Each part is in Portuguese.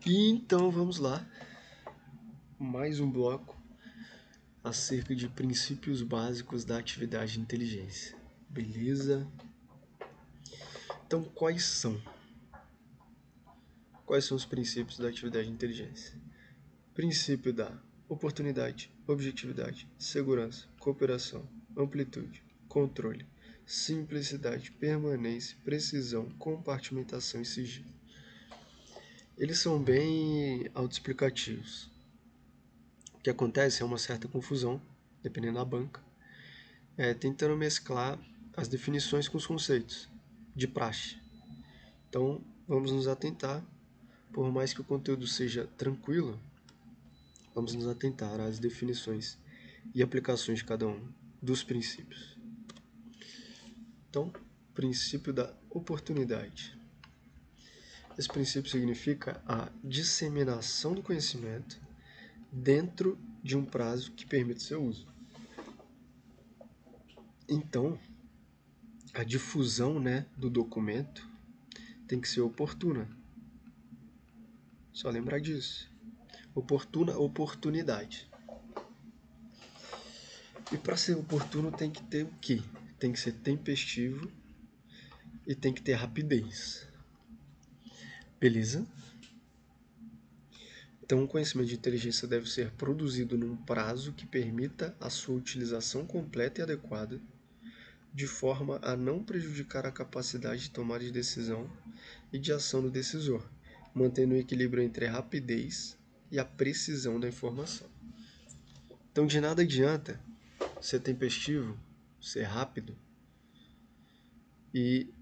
E então vamos lá, mais um bloco acerca de princípios básicos da atividade de inteligência. Beleza? Então quais são? Quais são os princípios da atividade de inteligência? Princípio da oportunidade, objetividade, segurança, cooperação, amplitude, controle, simplicidade, permanência, precisão, compartimentação e sigilo. Eles são bem autoexplicativos. O que acontece é uma certa confusão, dependendo da banca, tentando mesclar as definições com os conceitos de praxe. Então, vamos nos atentar, por mais que o conteúdo seja tranquilo, vamos nos atentar às definições e aplicações de cada um dos princípios. Então, princípio da oportunidade. Esse princípio significa a disseminação do conhecimento dentro de um prazo que permite seu uso. Então, a difusão, do documento tem que ser oportuna. Só lembrar disso. Oportuna oportunidade. E para ser oportuno tem que ter o quê? Tem que ser tempestivo e tem que ter rapidez. Beleza? Então, o conhecimento de inteligência deve ser produzido num prazo que permita a sua utilização completa e adequada, de forma a não prejudicar a capacidade de tomada de decisão e de ação do decisor, mantendo o equilíbrio entre a rapidez e a precisão da informação. Então, de nada adianta ser tempestivo, ser rápido e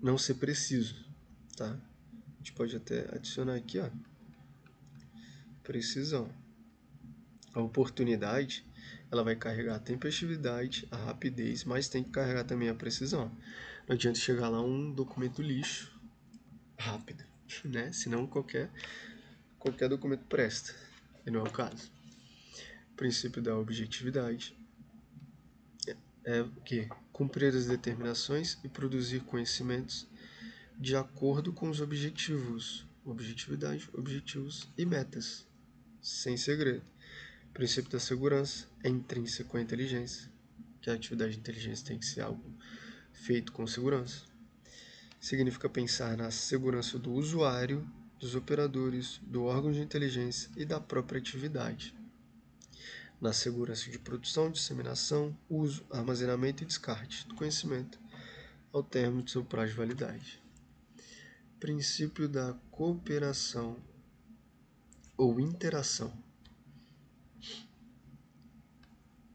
não ser preciso, tá? A gente pode até adicionar aqui, ó, precisão. A oportunidade, ela vai carregar a tempestividade, a rapidez, mas tem que carregar também a precisão. Não adianta chegar lá um documento lixo rápido, né? Senão qualquer documento presta, e não é o caso. O princípio da objetividade é o quê? Cumprir as determinações e produzir conhecimentos de acordo com os objetivos. Objetividade, objetivos e metas, sem segredo. O princípio da segurança é intrínseco à inteligência, que a atividade de inteligência tem que ser algo feito com segurança. Significa pensar na segurança do usuário, dos operadores, do órgão de inteligência e da própria atividade. Na segurança de produção, disseminação, uso, armazenamento e descarte do conhecimento ao término de seu prazo de validade. Princípio da cooperação ou interação.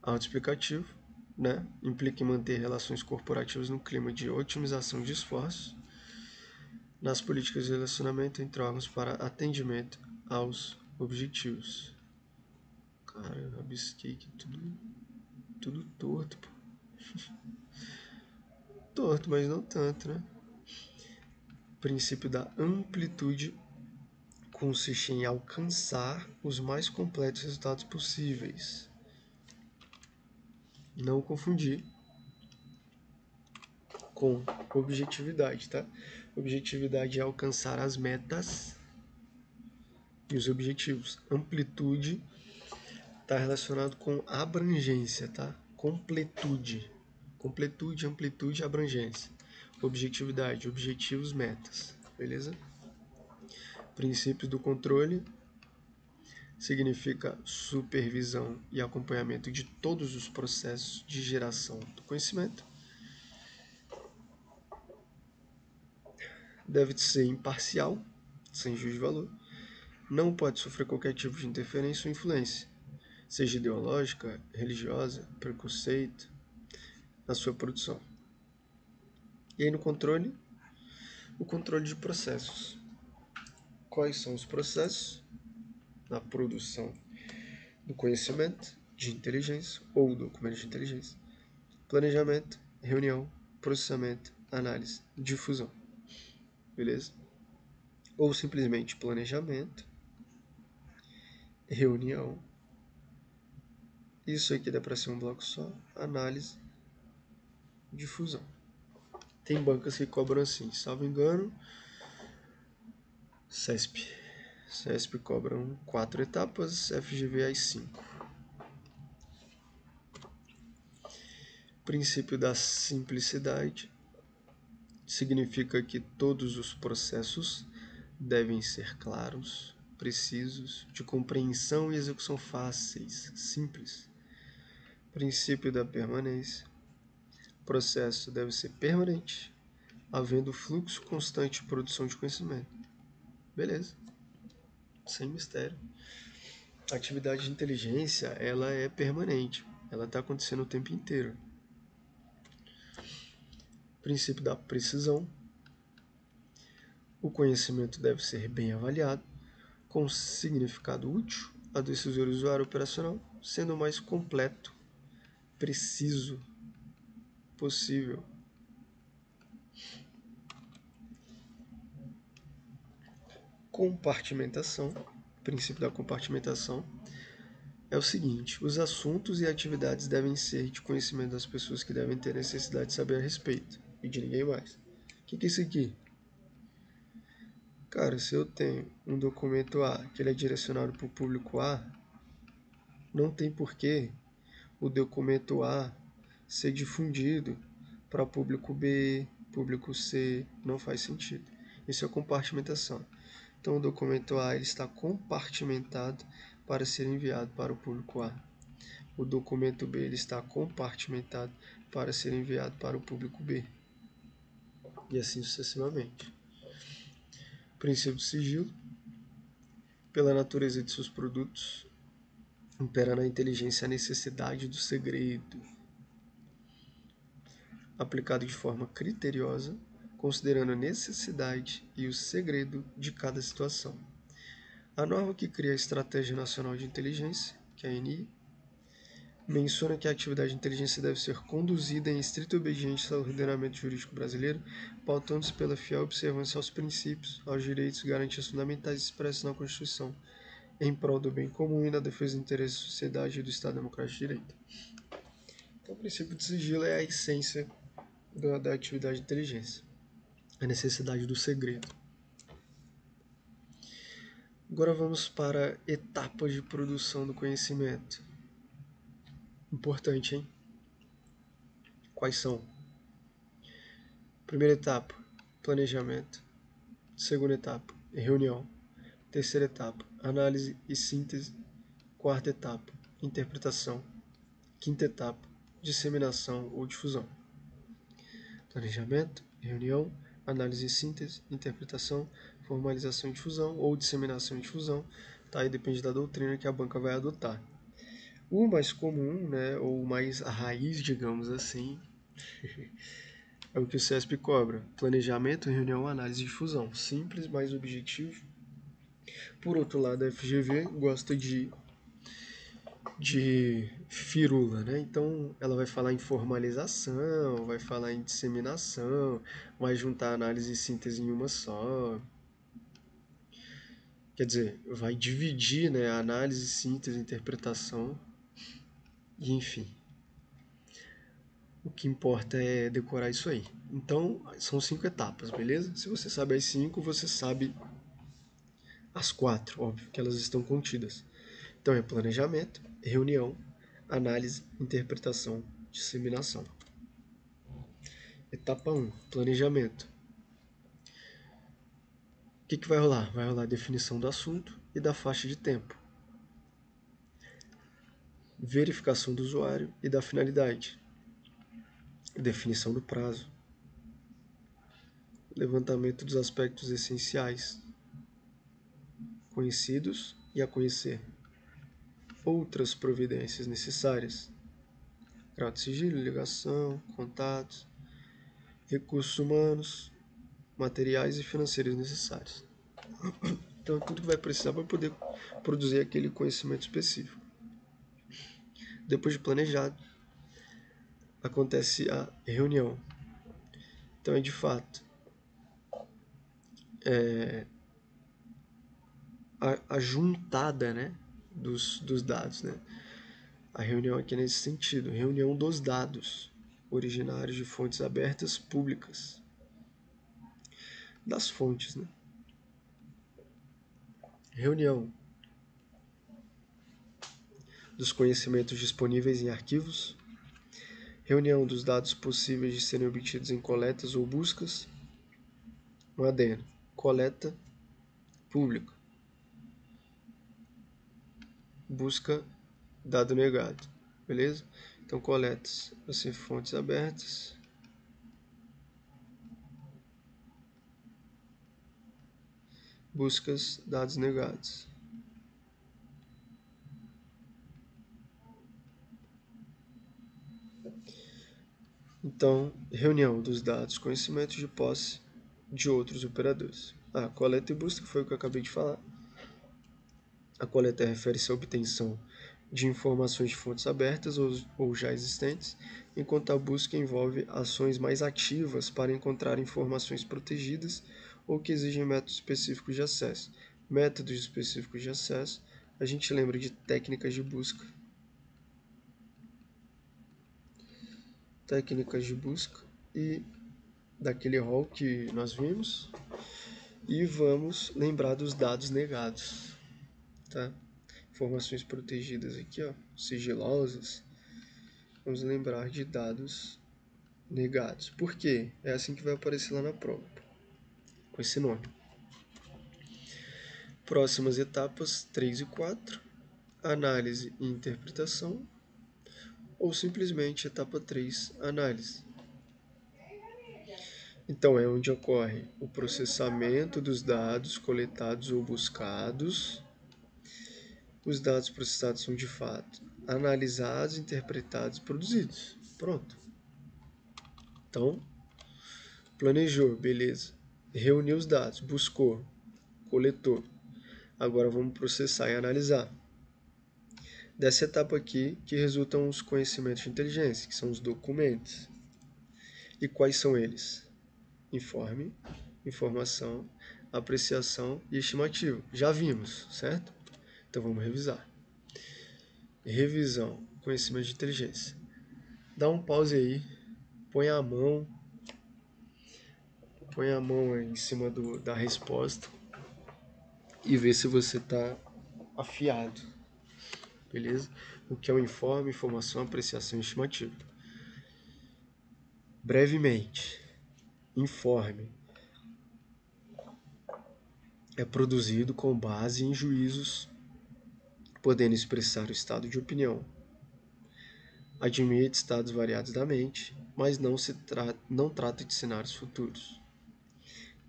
Autoexplicativo, implica em manter relações corporativas no clima de otimização de esforços nas políticas de relacionamento entre órgãos para atendimento aos objetivos. Cara, eu rabisquei aqui tudo torto, pô. Torto, mas não tanto, né? Princípio da amplitude consiste em alcançar os mais completos resultados possíveis. Não confundir com objetividade, tá? Objetividade é alcançar as metas e os objetivos. Amplitude está relacionado com abrangência, tá? Completude, amplitude e abrangência. Objetividade, objetivos, metas, beleza? Princípio do controle significa supervisão e acompanhamento de todos os processos de geração do conhecimento. Deve ser imparcial, sem juízo de valor. Não pode sofrer qualquer tipo de interferência ou influência, seja ideológica, religiosa, preconceito, na sua produção. E aí no controle, o controle de processos. Quais são os processos na produção do conhecimento de inteligência ou documento de inteligência? Planejamento, reunião, processamento, análise, difusão. Beleza? Ou simplesmente planejamento, reunião. Isso aqui dá para ser um bloco só. Análise, difusão. Tem bancas que cobram assim, salvo engano, CESP. CESP cobram 4 etapas, FGV as 5. Princípio da simplicidade significa que todos os processos devem ser claros, precisos, de compreensão e execução fáceis, simples. Princípio da permanência. O processo deve ser permanente, havendo fluxo constante de produção de conhecimento. Beleza. Sem mistério. A atividade de inteligência, ela é permanente. Ela está acontecendo o tempo inteiro. Princípio da precisão. O conhecimento deve ser bem avaliado, com significado útil a decisor usuário operacional, sendo o mais completo, preciso possível. Compartimentação. O princípio da compartimentação é o seguinte: os assuntos e atividades devem ser de conhecimento das pessoas que devem ter necessidade de saber a respeito, e de ninguém mais. O que é isso aqui? Cara, se eu tenho um documento A que ele é direcionado para o público A, não tem porquê o documento A ser difundido para o público B, público C, não faz sentido. Isso é compartimentação. Então o documento A ele está compartimentado para ser enviado para o público A. O documento B ele está compartimentado para ser enviado para o público B. E assim sucessivamente. Princípio de sigilo. Pela natureza de seus produtos, impera na inteligência a necessidade do segredo, aplicado de forma criteriosa, considerando a necessidade e o segredo de cada situação. A norma que cria a Estratégia Nacional de Inteligência, que é a ANI, menciona que a atividade de inteligência deve ser conduzida em estrita obediência ao ordenamento jurídico brasileiro, pautando-se pela fiel observância aos princípios, aos direitos e garantias fundamentais expressos na Constituição, em prol do bem comum e na defesa do interesse da sociedade e do Estado Democrático de Direito. Então, o princípio de sigilo é a essência da atividade de inteligência, a necessidade do segredo. Agora vamos para a etapa de produção do conhecimento. Importante, hein? Quais são? Primeira etapa, planejamento. Segunda etapa, reunião. Terceira etapa, análise e síntese. Quarta etapa, interpretação. Quinta etapa, disseminação ou difusão. Planejamento, reunião, análise e síntese, interpretação, formalização e difusão ou disseminação e difusão. Tá? Aí depende da doutrina que a banca vai adotar. O mais comum, né, ou mais a raiz, digamos assim, é o que o CESP cobra. Planejamento, reunião, análise e difusão. Simples, mais objetivo. Por outro lado, a FGV gosta de firula, né? Então, ela vai falar em formalização, vai falar em disseminação, vai juntar análise e síntese em uma só. Quer dizer, vai dividir, né, a análise, síntese, interpretação, e enfim. O que importa é decorar isso aí. Então, são 5 etapas, beleza? Se você sabe as 5, você sabe as 4, óbvio, que elas estão contidas. Então, é planejamento, reunião, análise, interpretação, disseminação. Etapa 1, planejamento. O que vai rolar? Vai rolar a definição do assunto e da faixa de tempo. Verificação do usuário e da finalidade. Definição do prazo. Levantamento dos aspectos essenciais, conhecidos e a conhecer. Outras providências necessárias. Grau de sigilo, ligação, contatos, recursos humanos, materiais e financeiros necessários. Então, tudo que vai precisar para poder produzir aquele conhecimento específico. Depois de planejado, acontece a reunião. Então, é de fato a juntada, né, dos dados. Né? A reunião aqui é nesse sentido, reunião dos dados originários de fontes abertas públicas. Das fontes, né? Reunião dos conhecimentos disponíveis em arquivos. Reunião dos dados possíveis de serem obtidos em coletas ou buscas. Um adendo. Coleta pública. Busca dado negado. Beleza? Então, coletas vão ser fontes abertas. Buscas dados negados. Então, reunião dos dados, conhecimentos de posse de outros operadores. Coleta e busca foi o que eu acabei de falar. A coleta refere-se à obtenção de informações de fontes abertas ou já existentes, enquanto a busca envolve ações mais ativas para encontrar informações protegidas ou que exigem métodos específicos de acesso. Métodos específicos de acesso, a gente lembra de técnicas de busca. Técnicas de busca e daquele rol que nós vimos. E vamos lembrar dos dados negados, tá? Informações protegidas aqui, ó, sigilosas. Vamos lembrar de dados negados. Por quê? É assim que vai aparecer lá na prova, com esse nome. Próximas etapas 3 e 4, análise e interpretação, ou simplesmente etapa 3, análise. Então, é onde ocorre o processamento dos dados coletados ou buscados. Os dados processados são, de fato, analisados, interpretados e produzidos. Pronto. Então, planejou, beleza. Reuniu os dados, buscou, coletou. Agora vamos processar e analisar. Dessa etapa aqui que resultam os conhecimentos de inteligência, que são os documentos. E quais são eles? Informe, informação, apreciação e estimativa. Já vimos, certo? Então vamos revisar. Revisão, conhecimento de inteligência. Dá um pause aí, põe a mão aí em cima da resposta e vê se você está afiado, beleza? O que é o informe, informação, apreciação e estimativa. Brevemente, informe é produzido com base em juízos, podendo expressar o estado de opinião. Admite estados variados da mente, mas não trata de cenários futuros.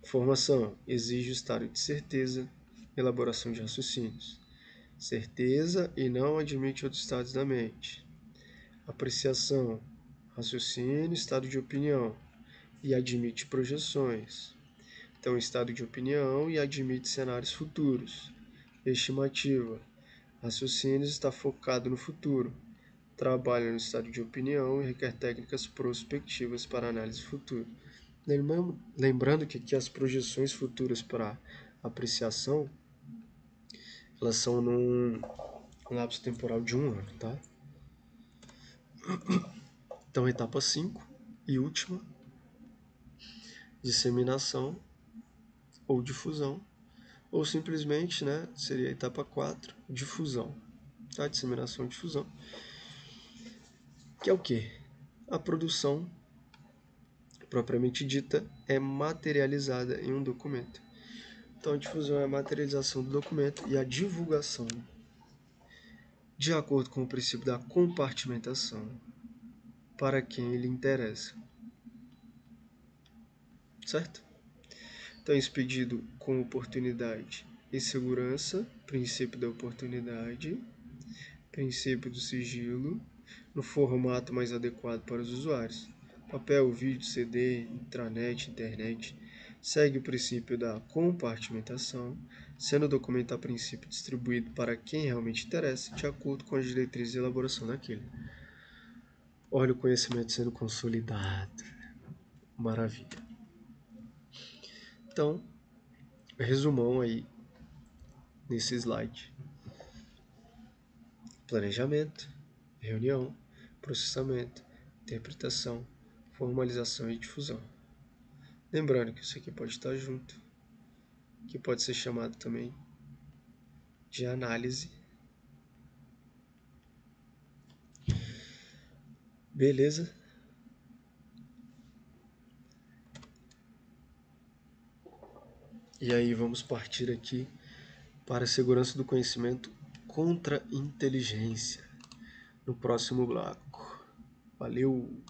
Informação exige o estado de certeza, elaboração de raciocínios. Certeza e não admite outros estados da mente. Apreciação, raciocínio, estado de opinião e admite projeções. Então, estado de opinião e admite cenários futuros. Estimativa, raciocínio está focado no futuro. Trabalha no estado de opinião e requer técnicas prospectivas para análise futura. Lembrando que aqui as projeções futuras para apreciação, elas são num lapso temporal de 1 ano, tá? Então, etapa 5 e última, disseminação ou difusão, ou simplesmente, né, seria a etapa 4, difusão, tá? Disseminação e difusão, que é o quê? A produção, propriamente dita, é materializada em um documento. Então, a difusão é a materialização do documento e a divulgação, de acordo com o princípio da compartimentação, para quem ele interessa. Certo? Então, expedido com oportunidade e segurança, princípio da oportunidade, princípio do sigilo, no formato mais adequado para os usuários. Papel, vídeo, CD, intranet, internet. Segue o princípio da compartimentação, sendo o documento a princípio distribuído para quem realmente interessa, de acordo com as diretrizes de elaboração daquele. Olha o conhecimento sendo consolidado. Maravilha. Então, resumão aí nesse slide. Planejamento, reunião, processamento, interpretação, formalização e difusão. Lembrando que isso aqui pode estar junto, que pode ser chamado também de análise. Beleza? E aí vamos partir aqui para a segurança do conhecimento contra inteligência no próximo bloco. Valeu!